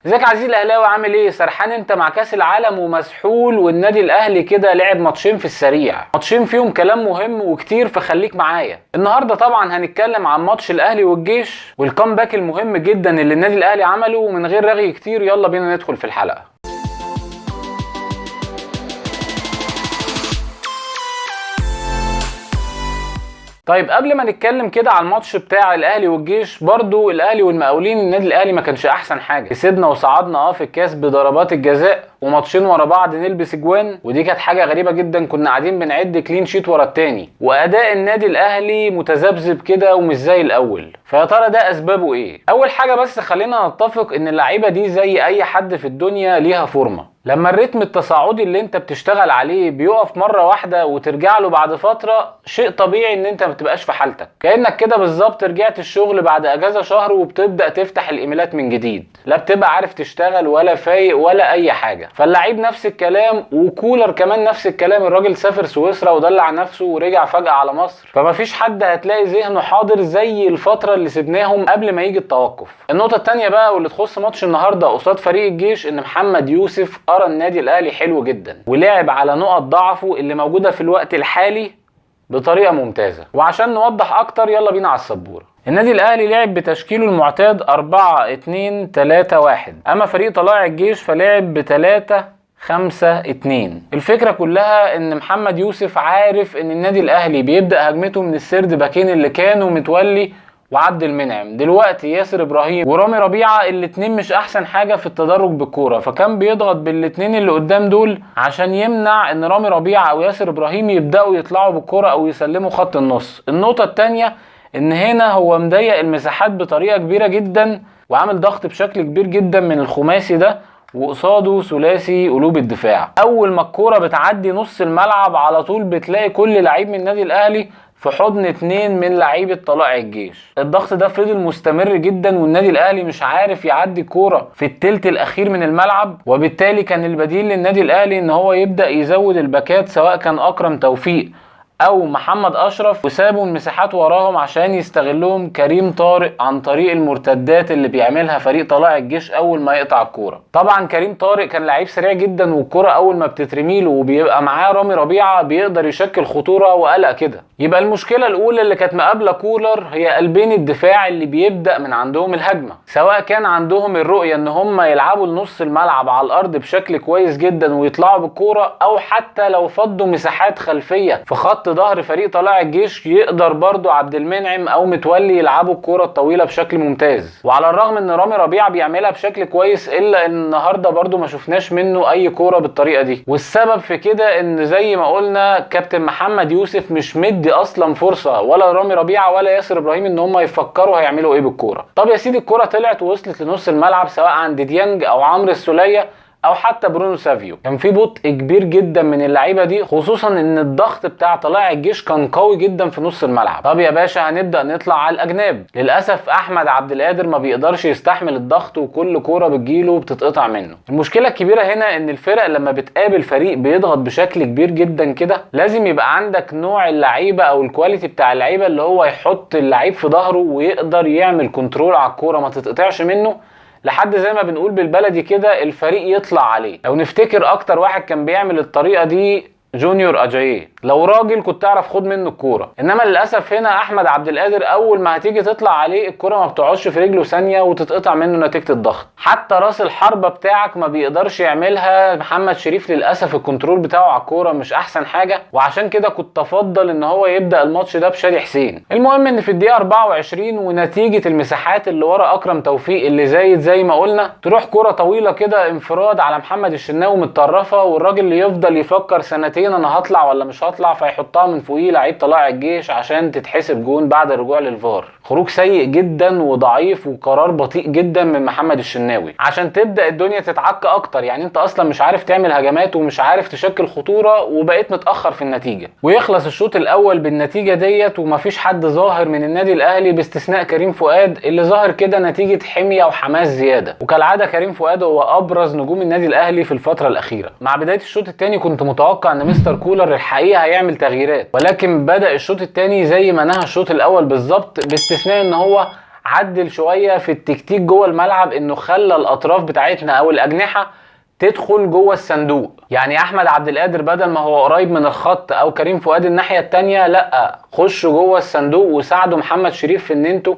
ازيك يا عزيزي الاهلاوي؟ عامل ايه؟ سرحان انت مع كاس العالم ومسحول، والنادي الاهلي كده لعب ماتشين في السريع، ماتشين فيهم كلام مهم وكتير، فخليك معايا. النهارده طبعا هنتكلم عن ماتش الاهلي والجيش والكامباك المهم جدا اللي النادي الاهلي عمله، ومن غير رغي كتير يلا بينا ندخل في الحلقه. طيب قبل ما نتكلم كده على الماتش بتاع الاهلي والجيش، برضو الاهلي والمقاولين، النادي الاهلي ما كانش احسن حاجه، كسبنا وصعدنا في الكاس بضربات الجزاء، وماتشين ورا بعض نلبس اجوان، ودي كانت حاجه غريبه جدا، كنا قاعدين بنعد كلين شيت ورا التاني، واداء النادي الاهلي متذبذب كده ومش زي الاول. فيا ترى ده اسبابه ايه؟ اول حاجه بس خلينا نتفق ان اللعيبه دي زي اي حد في الدنيا ليها فورمه. لما الريتم التصاعدي اللي انت بتشتغل عليه بيقف مرة واحدة وترجع له بعد فترة، شيء طبيعي ان انت ما بتبقاش في حالتك، كأنك كده بالظبط رجعت الشغل بعد اجازة شهر وبتبدأ تفتح الايميلات من جديد، لا بتبقى عارف تشتغل ولا فايق ولا اي حاجة. فاللعيب نفس الكلام، وكولر كمان نفس الكلام، الراجل سافر سويسرا ودلع نفسه ورجع فجأة على مصر، فمفيش حد هتلاقي ذهنه حاضر زي الفترة اللي سيبناهم قبل ما يجي التوقف. النقطة التانية بقى واللي تخص ماتش النهاردة قصاد فريق الجيش، ان محمد يوسف قرا النادي الاهلي حلو جدا، ولعب على نقط ضعفه اللي موجوده في الوقت الحالي بطريقه ممتازه. وعشان نوضح اكتر يلا بينا على السبوره. النادي الاهلي لعب بتشكيله المعتاد 4-2-3-1، اما فريق طلائع الجيش فلعب ب3-5-2. الفكره كلها ان محمد يوسف عارف ان النادي الاهلي بيبدا هجمته من السرد باكين اللي كانوا متولي وعبد المنعم، دلوقتي ياسر ابراهيم ورامي ربيعه، الاتنين مش احسن حاجه في التدرج بالكوره، فكان بيضغط بالاتنين اللي قدام دول عشان يمنع ان رامي ربيعه او ياسر ابراهيم يبداوا يطلعوا بالكوره او يسلموا خط النص. النقطه التانيه ان هنا هو مضيق المساحات بطريقه كبيره جدا، وعامل ضغط بشكل كبير جدا من الخماسي ده، وقصاده ثلاثي قلوب الدفاع. اول ما الكوره بتعدي نص الملعب على طول بتلاقي كل لعيب من النادي الاهلي في حضن اتنين من لعيبه طلائع الجيش. الضغط ده فضل مستمر جدا، والنادي الاهلي مش عارف يعدي كوره في التلت الاخير من الملعب، وبالتالي كان البديل للنادي الاهلي ان هو يبدا يزود الباكات، سواء كان اكرم توفيق او محمد اشرف، وسابوا المساحات وراهم عشان يستغلهم كريم طارق عن طريق المرتدات اللي بيعملها فريق طلائع الجيش اول ما يقطع الكوره. طبعا كريم طارق كان لعيب سريع جدا، والكوره اول ما بتترميله وبيبقى معاه رامي ربيعه بيقدر يشكل خطوره وقلق كده. يبقى المشكله الاولى اللي كانت مقابله كولر هي قلبين الدفاع اللي بيبدا من عندهم الهجمه، سواء كان عندهم الرؤيه ان هم يلعبوا لنص الملعب على الارض بشكل كويس جدا ويطلعوا بالكوره، او حتى لو فضوا مساحات خلفيه في خط ظهر فريق طلائع الجيش يقدر برضو عبد المنعم او متولي يلعبوا الكوره الطويله بشكل ممتاز. وعلى الرغم ان رامي ربيعه بيعملها بشكل كويس، الا ان النهارده برضو ما شفناش منه اي كوره بالطريقه دي، والسبب في كده ان زي ما قلنا كابتن محمد يوسف مش مدي اصلا فرصه ولا رامي ربيعه ولا ياسر ابراهيم ان هم يفكروا هيعملوا ايه بالكوره. طب يا سيدي الكوره طلعت ووصلت لنص الملعب، سواء عند ديانج او عمرو السوليه او حتى برونو سافيو، كان في بطء كبير جدا من اللعيبه دي، خصوصا ان الضغط بتاع طلائع الجيش كان قوي جدا في نص الملعب. طب يا باشا هنبدا نطلع على الاجناب، للاسف احمد عبد القادر ما بيقدرش يستحمل الضغط، وكل كوره بتجيله بتتقطع منه. المشكله الكبيره هنا ان الفرق لما بتقابل فريق بيضغط بشكل كبير جدا كده، لازم يبقى عندك نوع اللعيبه او الكواليتي بتاع اللعيبه اللي هو يحط اللعيب في ظهره ويقدر يعمل كنترول على الكوره ما تتقطعش منه، لحد زي ما بنقول بالبلدي كده الفريق يطلع عليه. لو نفتكر اكتر واحد كان بيعمل الطريقه دي جونيور اجاييه، لو راجل كنت تعرف خد منه الكوره، انما للاسف هنا احمد عبد القادر اول ما هتيجي تطلع عليه الكوره ما بتقعدش في رجله ثانيه وتتقطع منه نتيجه الضغط. حتى راس الحربه بتاعك ما بيقدرش يعملها محمد شريف، للاسف الكنترول بتاعه على الكوره مش احسن حاجه، وعشان كده كنت افضل ان هو يبدا الماتش ده بشادي حسين. المهم ان في الدقيقه 24 ونتيجه المساحات اللي ورا اكرم توفيق اللي زايد زي ما قلنا، تروح كوره طويله كده انفراد على محمد الشناوي متطرفه، والراجل اللي يفضل يفكر سنتين انا هطلع ولا مش هطلع، فيحطها من فوقيه لعيب طلائع الجيش عشان تتحسب جون بعد الرجوع للفار. خروج سيء جدا وضعيف وقرار بطيء جدا من محمد الشناوي عشان تبدا الدنيا تتعك اكتر، يعني انت اصلا مش عارف تعمل هجمات ومش عارف تشكل خطوره وبقيت متاخر في النتيجه، ويخلص الشوط الاول بالنتيجه ديت ومفيش حد ظاهر من النادي الاهلي باستثناء كريم فؤاد اللي ظاهر كده نتيجه حميه وحماس زياده. وكالعاده كريم فؤاد هو ابرز نجوم النادي الاهلي في الفتره الاخيره. مع بدايه الشوط الثاني كنت متوقع ان مستر كولر الحقيقه هيعمل تغييرات، ولكن بدا الشوط الثاني زي ما نهى الشوط الاول بالظبط، باستثناء ان هو عدل شويه في التكتيك جوه الملعب، انه خلى الاطراف بتاعتنا او الاجنحه تدخل جوه الصندوق. يعني احمد عبد القادر بدل ما هو قريب من الخط او كريم فؤاد الناحيه التانيه، لا، خشوا جوه الصندوق وساعدوا محمد شريف في ان انتوا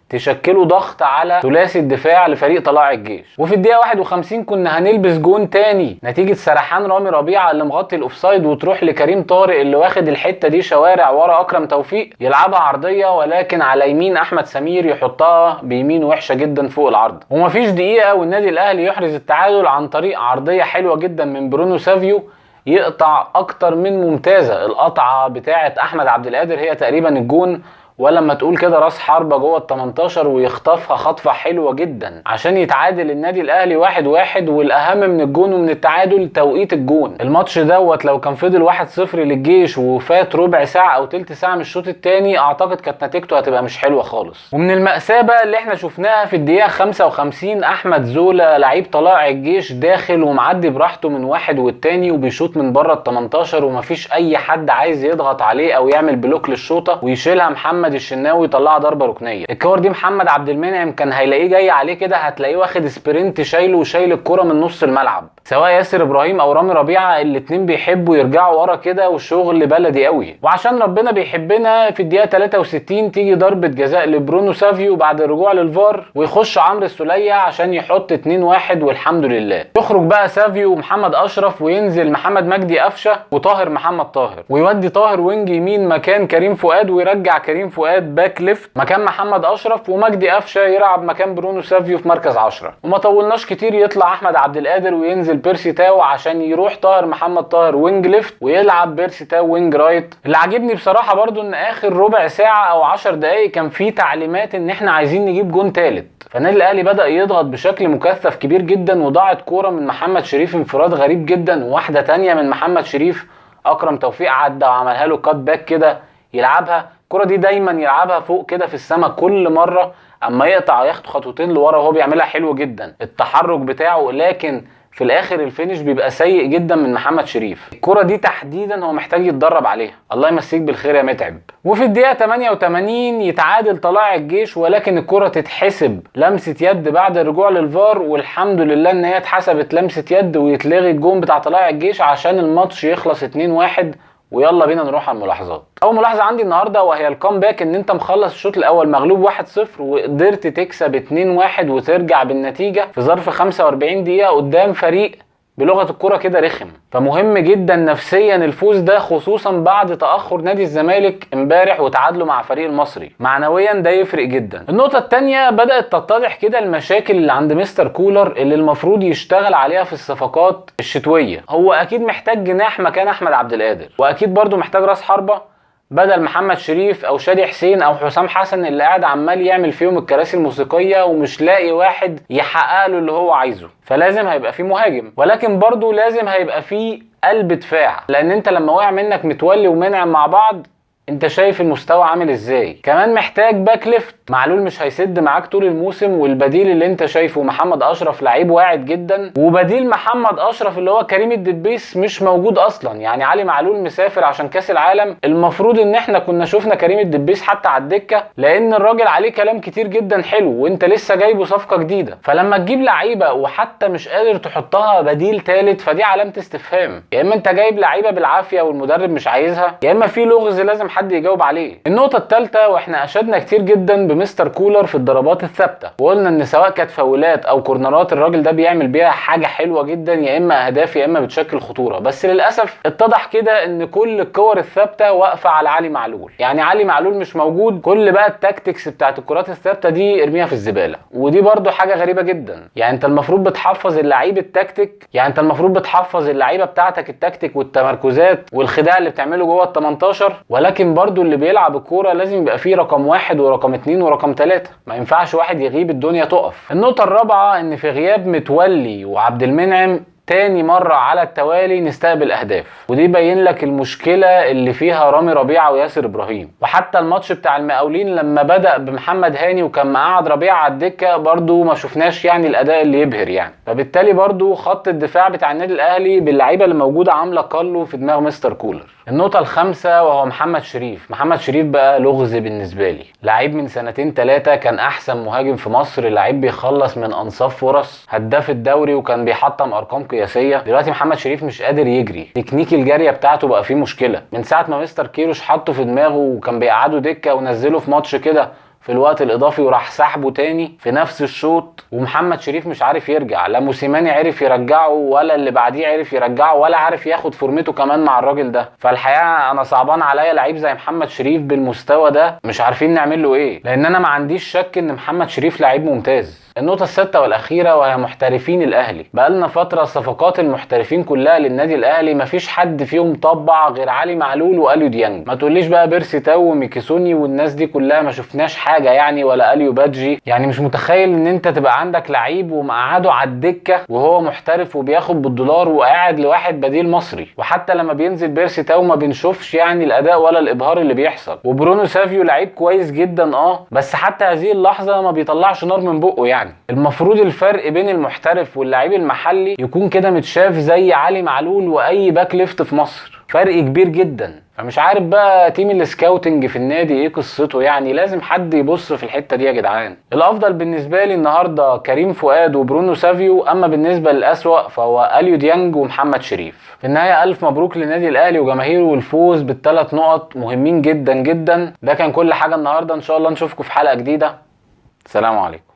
تشكلوا ضغط على ثلاثي الدفاع لفريق طلائع الجيش. وفي الدقيقه 51 كنا هنلبس جون تاني نتيجه سرحان رامي ربيعه اللي مغطي الاوفسايد، وتروح لكريم طارق اللي واخد الحته دي شوارع ورا اكرم توفيق، يلعبها عرضيه ولكن على يمين احمد سمير يحطها بيمين وحشه جدا فوق العرض. ومفيش دقيقه والنادي الاهلي يحرز التعادل عن طريق عرضيه حلوه جدا من برونو سافيو، يقطع اكتر من ممتازه. القطعه بتاعه احمد عبد القادر هي تقريبا الجون، ولما تقول كده راس حربة جوه ال 18 ويخطفها خطفة حلوة جدا عشان يتعادل النادي الاهلي 1-1. والاهم من الجون ومن التعادل توقيت الجون. الماتش دوت لو كان فضل 1-0 للجيش وفات ربع ساعة او تلت ساعة من الشوط الثاني، اعتقد كانت نتيجته هتبقى مش حلوة خالص. ومن المأساة بقى اللي احنا شفناها في الدقيقة 55، احمد زولا لعيب طلائع الجيش داخل ومعدي براحته من واحد والتاني وبيشوط من بره ال 18 ومفيش اي حد عايز يضغط عليه او يعمل بلوك للشوطة، ويشيلها محمد الشناوي طلعها ضربه ركنيه. الكور دي محمد عبد المنعم كان هيلاقيه جاي عليه كده، هتلاقيه واخد سبرنت شايله وشايل الكره من نص الملعب. سواء ياسر ابراهيم او رامي ربيعه الاتنين بيحبوا يرجعوا ورا كده والشغل بلدي قوي. وعشان ربنا بيحبنا في الدقيقه 63 تيجي ضربه جزاء لبرونو سافيو بعد الرجوع للفار، ويخش عمرو السوليه عشان يحط 2-1 والحمد لله. يخرج بقى سافيو ومحمد اشرف وينزل محمد مجدي قفشه وطاهر محمد طاهر، ويودي طاهر وينج يمين مكان كريم فؤاد، ويرجع كريم فؤاد باك ليفت مكان محمد اشرف، ومجدي قفشه يلعب مكان برونو سافيو في مركز 10. وما طولناش كتير يطلع احمد عبد القادر وينزل بيرسي تاو عشان يروح طاهر محمد طاهر وينج ليفت ويلعب بيرسي تاو وينج رايت. اللي عاجبني بصراحه برضو ان اخر ربع ساعه او 10 دقائق كان في تعليمات ان احنا عايزين نجيب جون ثالث، فالنادي الاهلي بدا يضغط بشكل مكثف كبير جدا، وضاعت كوره من محمد شريف انفراد غريب جدا، وواحده ثانيه من محمد شريف اكرم توفيق عدى وعملها له كات باك كده يلعبها. الكرة دي دايما يلعبها فوق كده في السماء كل مرة اما يقطع ياخد خطوتين لورا، وهو بيعملها حلو جدا التحرك بتاعه، لكن في الاخر الفينش بيبقى سيء جدا من محمد شريف. الكرة دي تحديدا هو محتاج يتدرب عليها. الله يمسيك بالخير يا متعب. وفي الدقيقة 88 يتعادل طلائع الجيش، ولكن الكرة تتحسب لمسة يد بعد الرجوع للفار، والحمد لله ان هي اتحسبت لمسة يد ويتلغي الجون بتاع طلائع الجيش عشان الماتش يخلص 2-1. ويلا بينا نروح على الملاحظات. اول ملاحظه عندي النهارده وهي الكامباك، ان انت مخلص الشوط الاول مغلوب 1-0 وقدرت تكسب 2-1 وترجع بالنتيجه في ظرف 45 دقيقه قدام فريق بلغه الكوره كده رخم. فمهم جدا نفسيا الفوز ده، خصوصا بعد تاخر نادي الزمالك امبارح وتعادله مع فريق المصري. معنويا ده يفرق جدا. النقطه الثانيه، بدات تتضح كده المشاكل اللي عند مستر كولر اللي المفروض يشتغل عليها في الصفقات الشتويه. هو اكيد محتاج جناح مكان احمد عبد القادر، واكيد برضو محتاج راس حربه بدل محمد شريف او شادي حسين او حسام حسن اللي قاعد عمال يعمل فيهم الكراسي الموسيقيه ومش لاقي واحد يحقق له اللي هو عايزه. فلازم هيبقى فيه مهاجم، ولكن برضو لازم هيبقى فيه قلب دفاع، لان انت لما وقع منك متولي ومنعم مع بعض انت شايف المستوى عامل ازاي. كمان محتاج باك ليفت. معلول مش هيسد معاك طول الموسم، والبديل اللي انت شايفه محمد اشرف لعيب واعد جدا، وبديل محمد اشرف اللي هو كريم الدبيس مش موجود اصلا. يعني علي معلول مسافر عشان كاس العالم، المفروض ان احنا كنا شفنا كريم الدبيس حتى على الدكه، لان الراجل عليه كلام كتير جدا حلو وانت لسه جايبه صفقه جديده. فلما تجيب لعيبه وحتى مش قادر تحطها بديل ثالث فدي علامه استفهام. يا اما انت جايب لعيبه بالعافيه والمدرب مش عايزها، يا اما في لغز لازم حد يجاوب عليه. النقطه الثالثه، واحنا اشدنا كتير جدا بمستر كولر في الضربات الثابته، وقلنا ان سواء كانت فاولات او كورنرات الراجل ده بيعمل بيها حاجه حلوه جدا، يا اما اهداف يا اما بتشكل خطوره. بس للاسف اتضح كده ان كل الكور الثابته واقفه على علي معلول. يعني علي معلول مش موجود، كل بقى التاكتكس بتاعت الكرات الثابته دي ارميها في الزباله. ودي برضو حاجه غريبه جدا. يعني انت المفروض بتحفظ اللعيب التكتيك، يعني انت المفروض بتحفظ اللعيبه بتاعتك التكتيك والتمركزات والخداع اللي بتعمله جوه ال 18، ولكن برضو اللي بيلعب الكوره لازم يبقى فيه رقم 1 ورقم 2 ورقم 3، ما ينفعش واحد يغيب الدنيا تقف. النقطه الرابعه، ان في غياب متولي وعبد المنعم تاني مرة على التوالي نستقبل اهداف، ودي يبين لك المشكلة اللي فيها رامي ربيعة وياسر ابراهيم. وحتى الماتش بتاع المقاولين لما بدأ بمحمد هاني وكان مقعد ربيعة على الدكة برضو ما شفناش يعني الاداء اللي يبهر يعني. فبالتالي برضو خط الدفاع بتاع النادي الاهلي باللعيبة اللي موجودة عاملة كالو في دماغ مستر كولر. النقطة الخامسة وهو محمد شريف. محمد شريف بقى لغز بالنسبة لي، لعيب من سنتين 3 كان احسن مهاجم في مصر، لعيب بيخلص من انصاف فرص، هداف الدوري وكان بيحطم ارقام قياسية. دلوقتي محمد شريف مش قادر يجري، تكنيك الجارية بتاعته بقى فيه مشكلة من ساعة ما مستر كيروش حطه في دماغه وكان بيقعده دكة ونزله في ماتش كده في الوقت الاضافي وراح سحبه تاني في نفس الشوط، ومحمد شريف مش عارف يرجع. لا موسيماني عرف يرجعه ولا اللي بعديه عرف يرجعه ولا عارف ياخد فورمته كمان مع الراجل ده. فالحقيقه انا صعبان عليا لعيب زي محمد شريف بالمستوى ده مش عارفين نعمل له ايه، لان انا ما عنديش شك ان محمد شريف لعيب ممتاز. النقطة السادسة والأخيرة وهي محترفين الأهلي. بقالنا فترة صفقات المحترفين كلها للنادي الأهلي مفيش حد فيهم طبع غير علي معلول وأليو ديانج. ما تقوليش بقى بيرسي تاو وميكيسوني والناس دي كلها ما شفناش حاجة يعني، ولا أليو بادجي. يعني مش متخيل إن أنت تبقى عندك لعيب ومقعده على الدكة وهو محترف وبياخد بالدولار وقاعد لواحد بديل مصري، وحتى لما بينزل بيرسي تاو ما بنشوفش يعني الأداء ولا الإبهار اللي بيحصل. وبرونو سافيو لعيب كويس جدا بس حتى هذه اللحظة ما بيطلعش نار من بقه يعني. المفروض الفرق بين المحترف واللعيب المحلي يكون كده متشاف زي علي معلول واي باك ليفت في مصر، فرق كبير جدا. فمش عارف بقى تيم السكاوتنج في النادي ايه قصته يعني، لازم حد يبص في الحته دي يا جدعان. الافضل بالنسبه لي النهارده كريم فؤاد وبرونو سافيو، اما بالنسبه للاسوأ فهو اليو ديانج ومحمد شريف. في النهايه الف مبروك للنادي الاهلي وجماهيره والفوز بال3 نقط مهمين جدا جدا. ده كان كل حاجه النهارده، ان شاء الله نشوفكم في حلقه جديده. سلام عليكم.